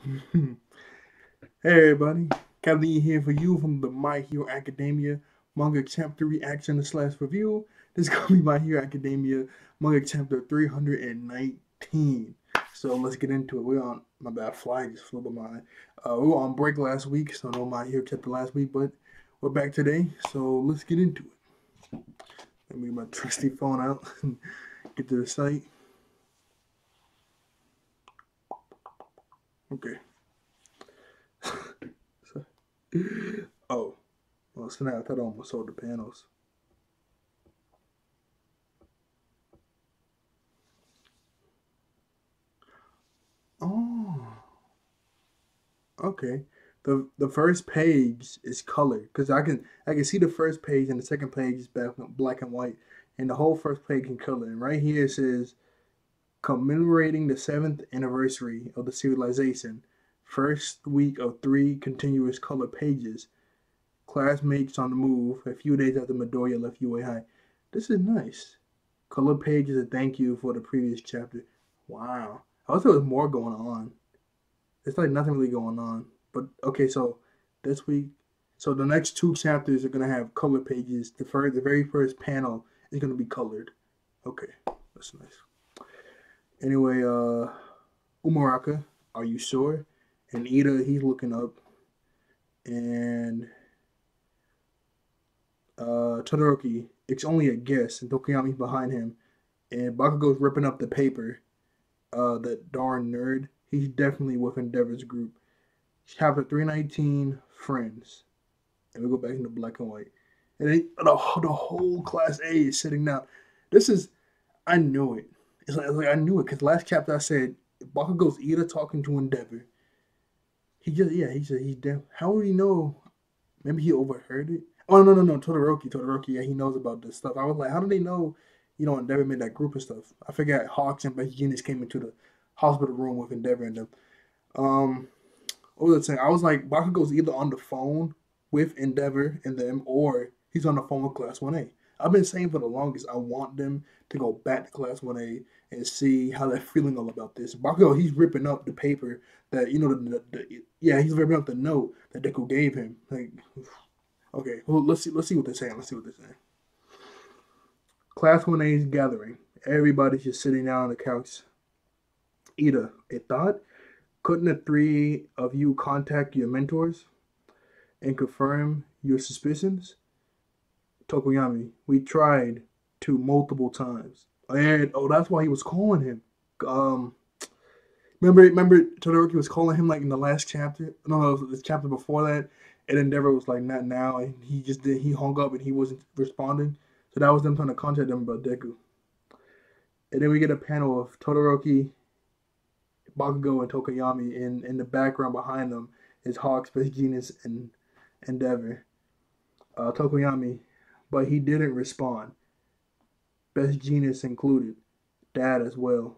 Hey everybody, Captain E here for you from the My Hero Academia Manga Chapter Reaction slash review. This is gonna be My Hero Academia Manga Chapter 319. So let's get into it. We're on my bad fly just flew by mine. We were on break last week, so no My Hero Chapter last week, but we're back today. So let's get into it. Let me get my trusty phone out and get to the site. Okay. So, oh, well, snap! I thought I almost sold the panels. Oh, okay. The first page is colored because I can see the first page and the second page is black and white, and the whole first page in color. And right here it says commemorating the seventh anniversary of the civilization, first week of three continuous color pages. Classmates on the move. A few days after Midoriya left UA High. This is nice. Color pages a thank you for the previous chapter. Wow. I thought there was more going on. It's like nothing really going on. But okay, so this week, so the next two chapters are gonna have color pages. The very first panel is gonna be colored. Okay, that's nice. Anyway, Umaraka, are you sure? And Ida, he's looking up, and Todoroki, it's only a guess, and Tokuyami's behind him, and Bakugo's ripping up the paper. That darn nerd, he's definitely with Endeavor's group. Chapter 319, Friends. And we go back into black and white. And the whole class A is sitting down. This is, I knew it. It's like I knew it because last chapter I said, Bakugo's Ida talking to Endeavor. He just, yeah, he said he's deaf. How would he know? Maybe he overheard it. Oh, no, no, no, Todoroki, yeah, he knows about this stuff. I was like, how do they know, Endeavor made that group of stuff? I forgot Hawks and Best Genius came into the hospital room with Endeavor and them. Um, what was I saying? I was like, Bakugo's either on the phone with Endeavor and them, or he's on the phone with Class 1A. I've been saying for the longest, I want them to go back to Class 1A and see how they're feeling all about this. Bakugo, he's ripping up the paper that, yeah, he's ripping up the note that Deku gave him. Like, okay, well, let's see what they're saying. Let's see what they're saying. Class 1A is gathering. Everybody's just sitting down on the couch. Ida, a thought? Couldn't the three of you contact your mentors and confirm your suspicions? Tokoyami, we tried to multiple times. And oh, that's why he was calling him. Um, remember Todoroki was calling him like in the last chapter? No, no, it was the chapter before that. And Endeavor was like, not now, and he hung up and he wasn't responding. So that was them trying to contact them about Deku. And then we get a panel of Todoroki, Bakugo, and Tokoyami. In the background behind them is Hawk, Space Genius, and Endeavor. Tokoyami, but he didn't respond. Best Genius included. Dad as well.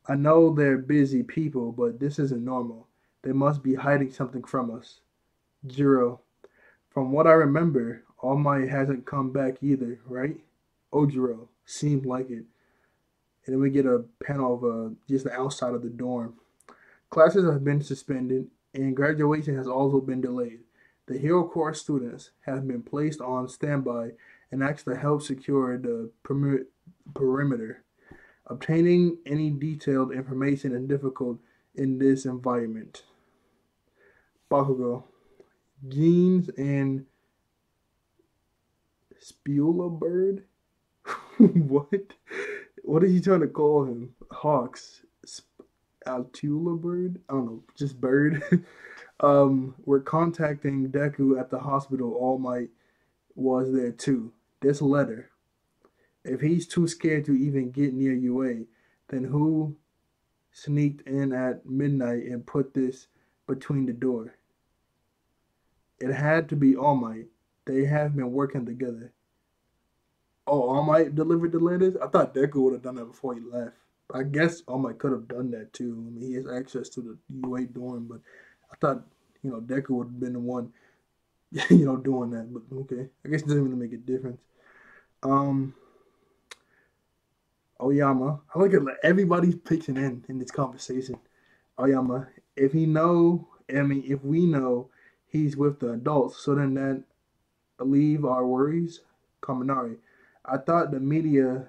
I know they're busy people, but this isn't normal. They must be hiding something from us. Jiro, from what I remember, All Might hasn't come back either, right? Ojiro, seemed like it. And then we get a panel of just the outside of the dorm. Classes have been suspended, and graduation has also been delayed. The Hero Corps students have been placed on standby and asked to help secure the perimeter. Obtaining any detailed information is difficult in this environment. Bakugo, Jeans and Spula Bird? What? What is he trying to call him? Hawks? Altula Bird? I don't know, just Bird. We're contacting Deku at the hospital. All Might was there too. This letter. If he's too scared to even get near UA, then who sneaked in at midnight and put this between the door? It had to be All Might. They have been working together. Oh, All Might delivered the letters? I thought Deku would have done that before he left. I guess All Might could have done that too. I mean, he has access to the UA dorm, but I thought, Deku would have been the one, doing that. But okay. I guess it doesn't really make a difference. Um, Oyama. I like it. Like, everybody's pitching in this conversation. Oyama, if he know, I mean, if we know he's with the adults, so then that alleviate our worries. Kaminari, I thought the media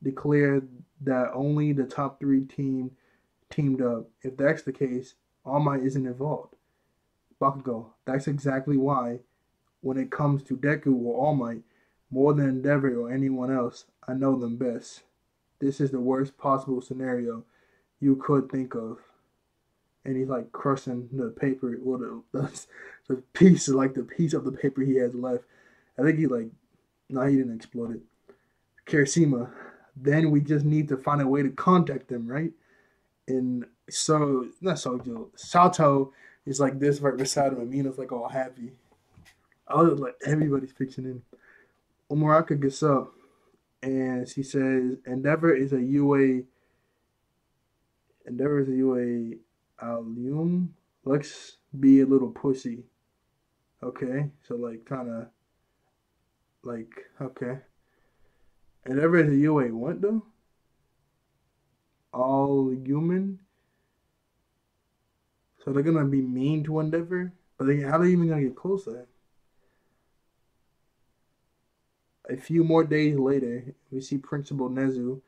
declared that only the top three teamed up. If that's the case, All Might isn't involved. Bakugo, that's exactly why. When it comes to Deku or All Might, more than Endeavor or anyone else, I know them best. This is the worst possible scenario you could think of. And he's like crushing the paper, well, the piece, like the piece of the paper he has left. I think he like, no, he didn't explode it. Kirishima. Then we just need to find a way to contact them, right? And so, not Sojo, Sato is like this right beside him, and Mina's like all happy. I was like, everybody's pitching in. Umuraka gets up and she says, Endeavor is a UA alum. Let's be a little pussy. Okay? So, like, kind of, like, okay. Endeavor is a UA what, though? All human? So they're gonna be mean to Endeavor? But how are they even gonna get closer? A few more days later, we see Principal Nezu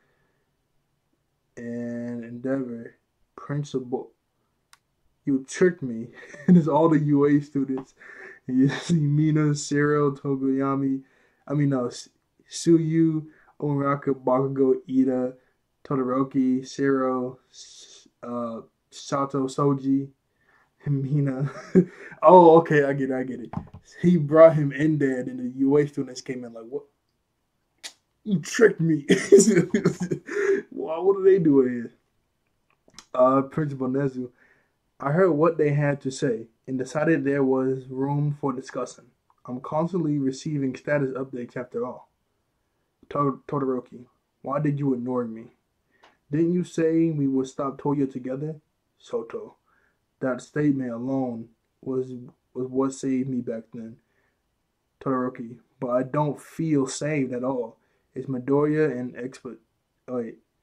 and Endeavor. Principal, you tricked me. And it's all the UA students. And you see Mina, Cyril, Togoyami, I mean, no, Suyu, Omuraka, Bakugo, Ida, Todoroki, Cyril, Sato, Soji, and Mina. Oh, okay, I get it. He brought him in there, and the UA students came in like, what? You tricked me. Wow, what are they doing here? Principal Nezu. I heard what they had to say and decided there was room for discussing. I'm constantly receiving status updates after all. Todoroki, why did you ignore me? Didn't you say we would stop Toya together? Soto, that statement alone was what saved me back then. Todoroki, but I don't feel saved at all. Is Midoriya an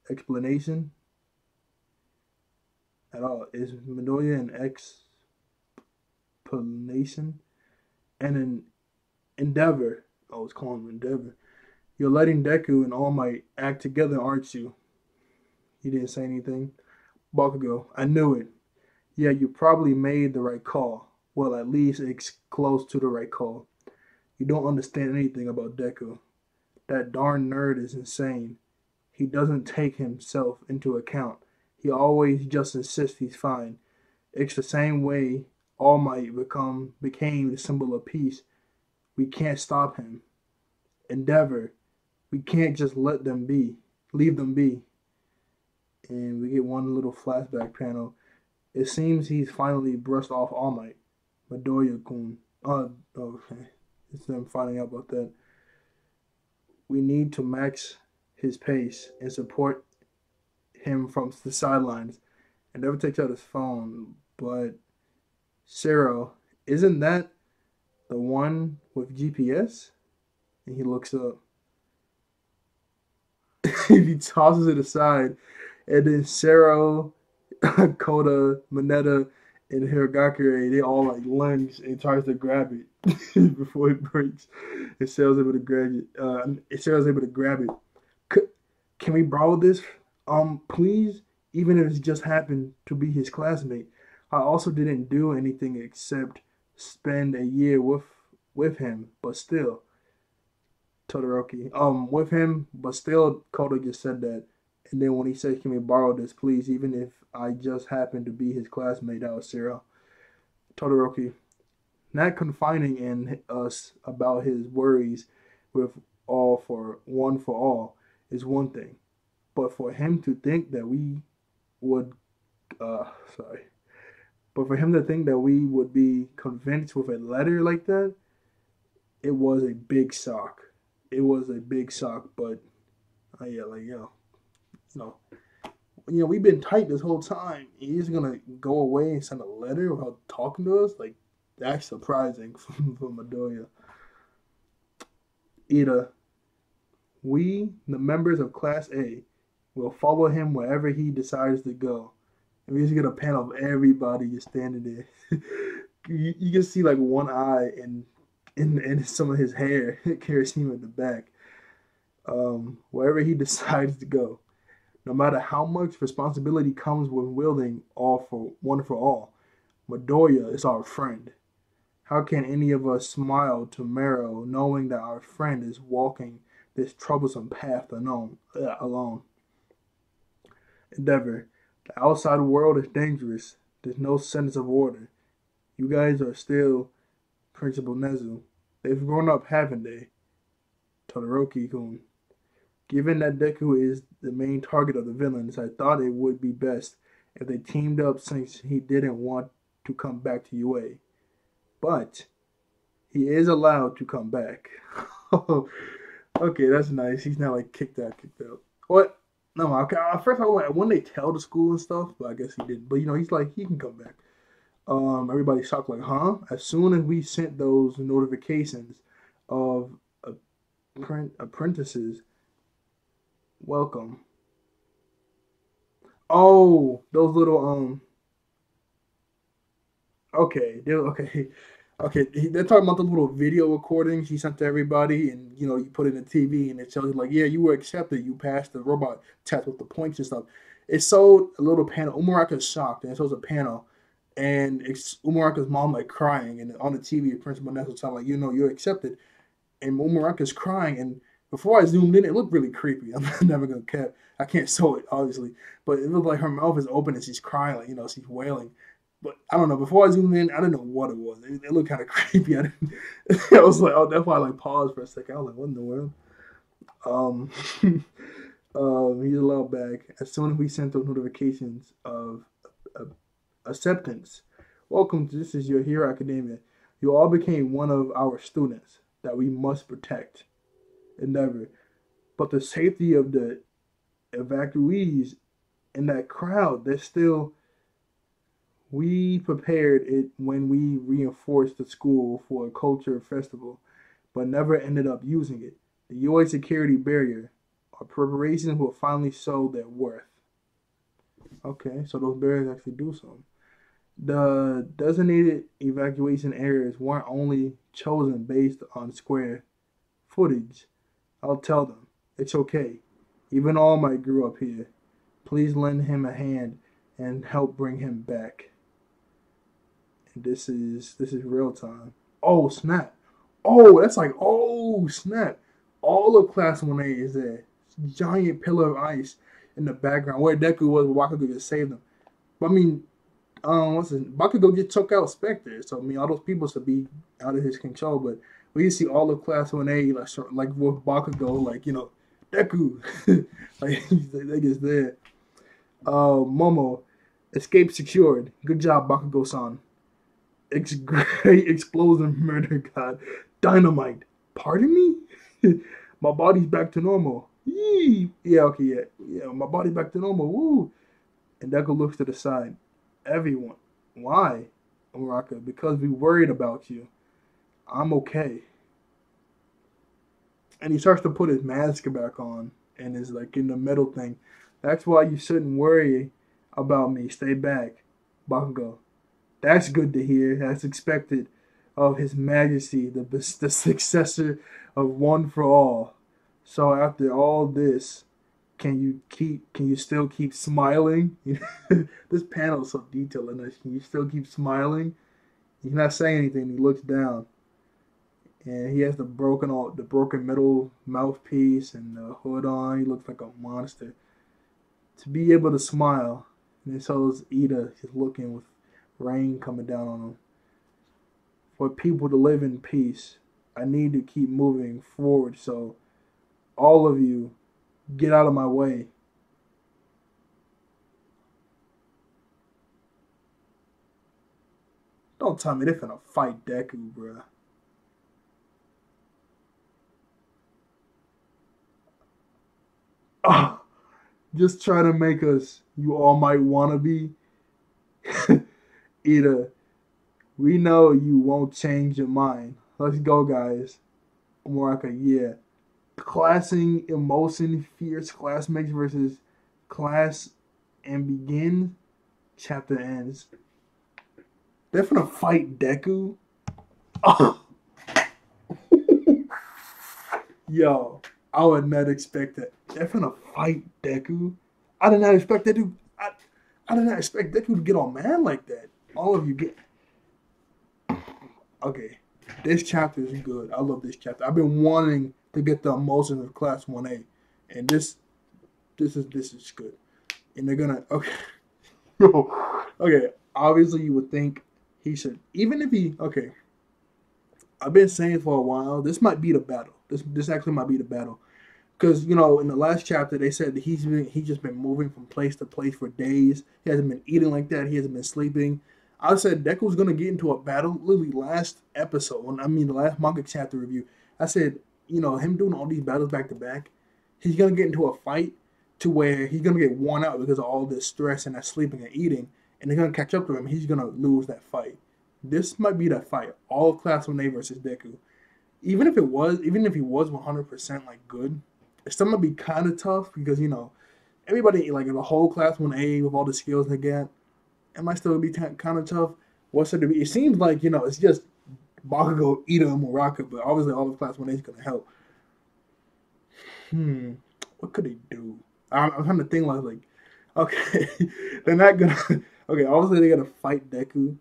explanation at all? Is Midoriya an explanation? And an endeavor. I was calling him Endeavor. You're letting Deku and All Might act together, aren't you? He didn't say anything. Bakugo, I knew it. Yeah, you probably made the right call. Well, at least it's close to the right call. You don't understand anything about Deku. That darn nerd is insane. He doesn't take himself into account. He always just insists he's fine. It's the same way All Might became the symbol of peace. We can't stop him. Endeavor, we can't just leave them be. And we get one little flashback panel. It seems he's finally brushed off All Might. Midoriya-kun. Okay. It's them finding out about that. We need to max his pace and support him from the sidelines. And never takes out his phone. But Cyril, isn't that the one with GPS? And he looks up. He tosses it aside. And then Cyril, Koda, Mineta, and Hiragakure, they all like lunge and tries to grab it before it breaks. And Cyril's able to grab it. Cyril's able to grab it. Can we borrow this? Please? Even if it's just happened to be his classmate. I also didn't do anything except spend a year with him, but still. Todoroki. With him, but still Koda just said that. And then when he said, can we borrow this, please, even if I just happen to be his classmate, that was Cyril. Todoroki. Not confining in us about his worries with all for all is one thing. But for him to think that we would, sorry. But for him to think that we would be convinced with a letter like that, it was a big shock. It was a big shock, but, yeah, like, we've been tight this whole time. He's gonna go away and send a letter without talking to us? Like, that's surprising for Midoriya. Ida, we, the members of Class A, will follow him wherever he decides to go. And we just get a panel of everybody just standing there. You can see like one eye and some of his hair. Kirishima in the back. Wherever he decides to go. No matter how much responsibility comes with wielding all for one for all, Midoriya is our friend. How can any of us smile to Mero knowing that our friend is walking this troublesome path alone? Endeavor. The outside world is dangerous. There's no sense of order. You guys are still Principal Nezu. They've grown up, haven't they? Todoroki-kun. Given that Deku is the main target of the villains, I thought it would be best if they teamed up since he didn't want to come back to UA. But he is allowed to come back. Okay, that's nice. He's not like kicked out. What? No, okay. At first I was like, when they tell the school and stuff, but I guess he didn't. But he's like, he can come back. Everybody shocked, like, huh? As soon as we sent those notifications of apprentices, welcome. Oh, those little okay, they're talking about the little video recordings he sent to everybody, and you put it in the TV, and it shows you like, yeah, you were accepted, you passed the robot test with the points and stuff. It showed a little panel. Umaraka's shocked, and it shows a panel, and it's Umaraka's mom like crying, and on the TV, Principal Ness was telling like, you're accepted, and Umaraka's crying, and before I zoomed in, it looked really creepy. I'm never gonna cap. I can't show it obviously, but it looked like her mouth is open and she's crying, like she's wailing. But I don't know. Before I zoomed in, I didn't know what it was. It looked kind of creepy. I was like, oh, that's why I like paused for a second. I was like, what in the world? Um, he's allowed back as soon as we sent those notifications of uh, acceptance. Welcome to This Is Your Hero Academia. You all became one of our students that we must protect. Endeavor. But the safety of the evacuees in that crowd, they're still. We prepared it when we reinforced the school for a culture festival, but never ended up using it. The UA security barrier. Our preparations will finally show their worth. Okay, so those barriers actually do something. The designated evacuation areas weren't only chosen based on square footage. I'll tell them. It's okay. Even All Might grew up here. Please lend him a hand and help bring him back. And this is real time. Oh snap. Oh, that's like, oh snap. All of Class 1A is there. Giant pillar of ice in the background where Deku was, where Bakugo just saved him. But I mean, Bakugo just took out Spectre. So I mean, all those people should be out of his control. But we see all of Class 1A like with Bakugo, like Deku, like they just there. Momo, escape secured. Good job, Bakugo-san. Great explosion murder god. Dynamite. Pardon me? My body's back to normal. Yee. Yeah, okay, yeah. My body's back to normal. Woo. And Deku looks to the side. Everyone. Why? Uraka, because we worried about you. I'm okay. And he starts to put his mask back on and is like in the metal thing. That's why you shouldn't worry about me. Stay back. Bakugo. That's good to hear. That's expected of His Majesty, the successor of One for All. So after all this, can you still keep smiling? This panel is so detailed in this. Can you still keep smiling? He's not saying anything. He looks down, and he has the broken metal mouthpiece and the hood on. He looks like a monster. To be able to smile, and it shows Ida is looking with rain coming down on him. For people to live in peace, I need to keep moving forward. So, all of you, get out of my way. Don't tell me they're finna fight Deku, bruh. Oh, just try to make us, you all might wanna be. Ida, we know you won't change your mind. Let's go, guys. Moraka, yeah. Classing emotion, fierce classmates versus class and begin. chapter ends, they're gonna fight Deku. Oh, yo, I would not expect that. They're gonna fight Deku. I did not expect Deku. I did not expect Deku to get all mad like that. All of you get. Okay, this chapter is good. I love this chapter. I've been wanting to get the emotions of Class 1A, and this is good. And they're gonna okay. Okay, obviously you would think he should, even if he okay. I've been saying for a while, this might be the battle. This actually might be the battle. Because, you know, in the last chapter they said that he's just been moving from place to place for days. He hasn't been eating like that, he hasn't been sleeping. I said Deku's gonna get into a battle literally last episode. I mean the last manga chapter review. I said, you know, him doing all these battles back to back, he's gonna get into a fight to where he's gonna get worn out because of all this stress and that sleeping and eating, and they're gonna catch up to him. He's gonna lose that fight. This might be that fight. All of Class 1A versus Deku. Even if he was 100% like good, it's still gonna be kind of tough because, you know, everybody like the whole Class 1A with all the skills they get, it might still be kind of tough. What's it to be? It seems like, you know, it's just Bakugo, Ida, and Muraka, but obviously all of Class 1A is gonna help. What could he do? I'm trying to think like okay, they're not gonna. Okay, obviously they're gonna fight Deku.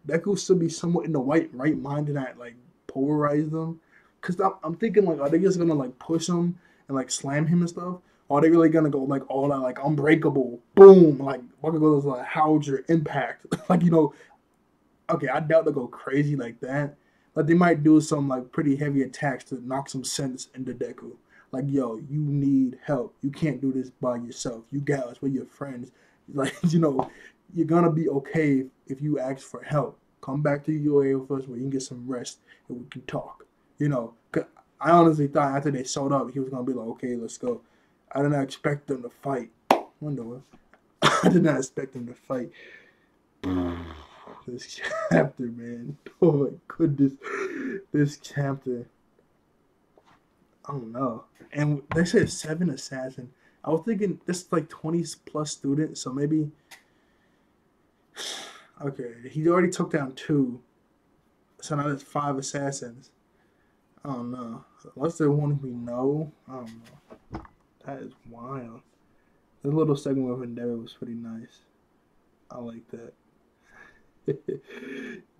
Deku should be somewhat in the right mind to not like polarize them. Cause I'm thinking like, are they just gonna like push him and like slam him and stuff? Or are they really gonna go like all out like unbreakable, boom, like Bakugo's like Howger impact, like, you know? Okay, I doubt they'll go crazy like that. But they might do some like pretty heavy attacks to knock some sense into Deku. Like, yo, you need help. You can't do this by yourself. You got us. We're your friends. Like, you know, you're gonna be okay if you ask for help. Come back to your area with us where you can get some rest and we can talk. You know, 'cause I honestly thought after they showed up, he was gonna be like, okay, let's go. I did not expect them to fight. Wonder I did not expect them to fight. This chapter, man. Oh my goodness. This chapter. I don't know. And they said 7 assassins. I was thinking this is like 20 plus students, so maybe. Okay, he already took down 2. So now there's 5 assassins. I don't know. Unless they're one we know. I don't know. That is wild. The little segment of Endeavor was pretty nice. I like that.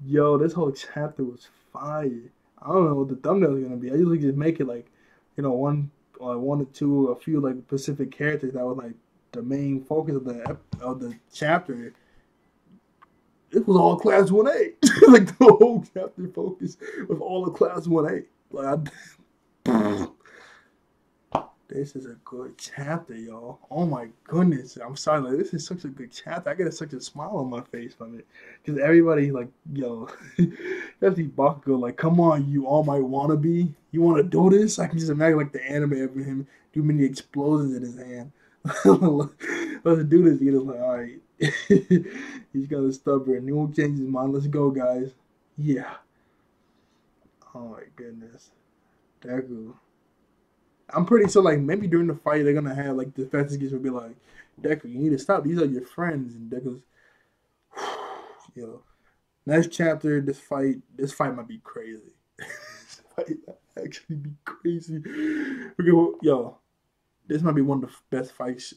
Yo, this whole chapter was fire. I don't know what the thumbnail is gonna be. I usually just make it like, you know, one or two, a few like specific characters that was like the main focus of the chapter. It was all Class 1A. Like the whole chapter focus was all of Class 1A. Like this is a good chapter, y'all. Oh my goodness. I'm sorry, like this is such a good chapter. I get such a smile on my face from it. Because everybody like, yo, especially Bakugo, like, come on, you all my wannabe. You wanna do this? I can just imagine like the anime of him do many explosions in his hand. Let's do this. He's like, alright. He's got a stubborn. He won't change his mind. Let's go, guys. Yeah. Oh my goodness. Deku. I'm pretty sure, like, maybe during the fight, they're gonna have, like, the investigators will be like, Deku, you need to stop. These are your friends. And Deku's, yo. Next chapter, this fight might be crazy. This fight might actually be crazy. Okay, well, yo, this might be one of the best fights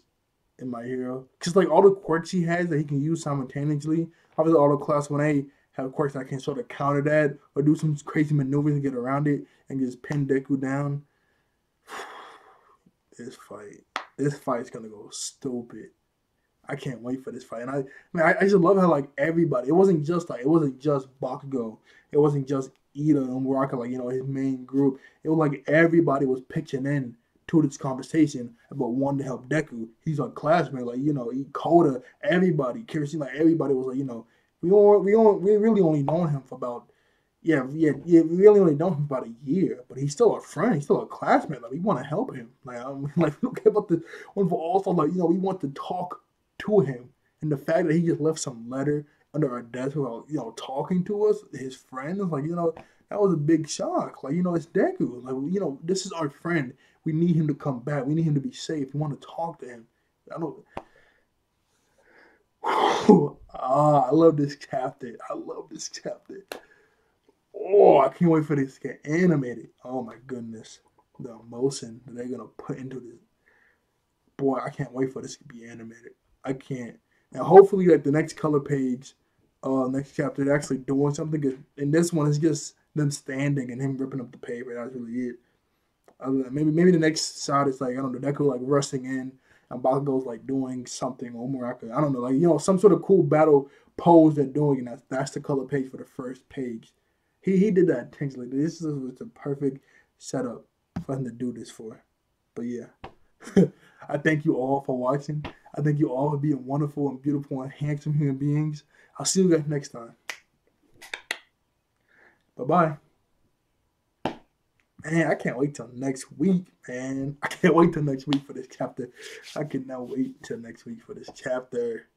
in My Hero. Because, like, all the quirks he has that he can use simultaneously, obviously all the Class 1A have quirks that can sort of counter that or do some crazy maneuvers to get around it and just pin Deku down. This fight's gonna go stupid. I can't wait for this fight. And I just love how like everybody. It wasn't just Bakugo. It wasn't just Ida and Muraka, like, you know, his main group. It was like everybody was pitching in to this conversation about wanting to help Deku. He's a classmate, like, you know, Koda, everybody, Kirsten, like everybody was like, you know, we really only known him for about. Yeah, we really only know him about a year, but he's still a friend. He's still a classmate. Like, we want to help him. Like, like, we don't care about the one for also, like, you know, we want to talk to him. And the fact that he just left some letter under our desk without, you know, talking to us, his friends, like, you know, that was a big shock. Like, you know, it's Deku. Like, you know, this is our friend. We need him to come back. We need him to be safe. We want to talk to him. I don't. Ah, I love this chapter. I love this chapter. Oh, I can't wait for this to get animated. Oh my goodness. The emotion that they're gonna put into this. Boy, I can't wait for this to be animated. I can't. And hopefully like the next color page, next chapter, they're actually doing something. 'Cause in this one, it's just them standing and him ripping up the paper. That's really it. Maybe the next shot is like I don't know, Deku like rushing in and Bakugo's like doing something or Muraka. I don't know, like some sort of cool battle pose they're doing, and that's the color page for the first page. He did that intentionally. This was the perfect setup for him to do this for. But yeah, I thank you all for watching. I thank you all for being wonderful and beautiful and handsome human beings. I'll see you guys next time. Bye bye. Man, I can't wait till next week, man. I can't wait till next week for this chapter. I cannot wait till next week for this chapter.